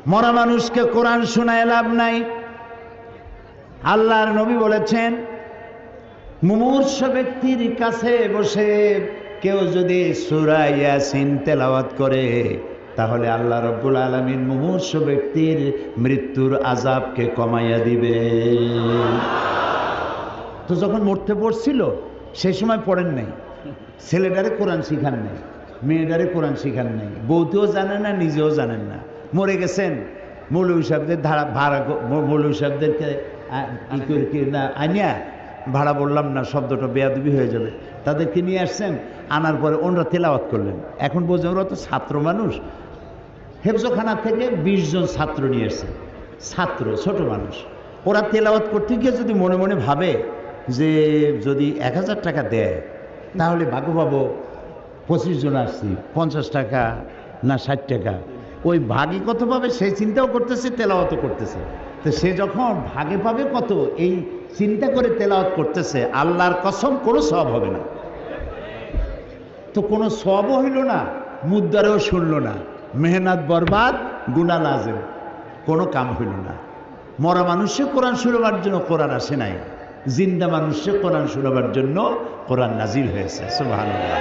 মরা মানুষকে কোরআন শোনায় লাভ নাই। আল্লাহর নবী বলেছেন, মুমূর্ষ ব্যক্তির কাছে বসে কেউ যদি সূরা ইয়াসিন তেলাওয়াত করে তাহলে আল্লাহ রাব্বুল আলামিন মুমূর্ষ ব্যক্তির মৃত্যুর আযাবকে কমাইয়া দিবে। তো যখন মরতে পড়ছিল সেই সময় পড়েন নাই, ছেলেটারে কোরআন শিখান নাই, মেয়েটারে কোরআন শিখান নাই, বউতেও জানেন না, নিজেও জানেন না। মরে গেছেন, মৌলভী সাহেবদের ভাড়া, মৌলভী সাহেবদেরকে আনিয়া, ভাড়া বললাম না, শব্দটা বেয়াদবি হয়ে যাবে, তাদেরকে নিয়ে আসছেন, আনার পরে ওনারা তেলাওয়াত করলেন। এখন বোঝেন ওরা তো ছাত্র মানুষ, হেফজখানা থেকে 20 জন ছাত্র নিয়ে এসছেন, ছাত্র ছোট মানুষ। ওরা তেলাওয়াত করতে গিয়ে যদি মনে মনে ভাবে যে যদি 1000 টাকা দেয় তাহলে ভাগ্য পাবো, 25 জন আসছি, 50 টাকা না 60 টাকা, ওই ভাগে কত পাবে সেই চিন্তাও করতেছে, তেলাওয়াতও করতেছে। তো সে যখন ভাগে পাবে কত এই চিন্তা করে তেলাওয়াত করতেছে, আল্লাহর কসম কোনো সওয়াব হবে না। তো কোনো সওয়াবও হইল না, মুদ্দারেও শুনল না, মেহনত বরবাদ, গুনাহ লাজেম, কোনো কাম হইল না। মরা মানুষে কোরআন শুনবার জন্য কোরআন আসে নাই, জিন্দা মানুষে কোরআন শুনবার জন্য কোরআন নাজিল হয়েছে। সুবহানাল্লাহ।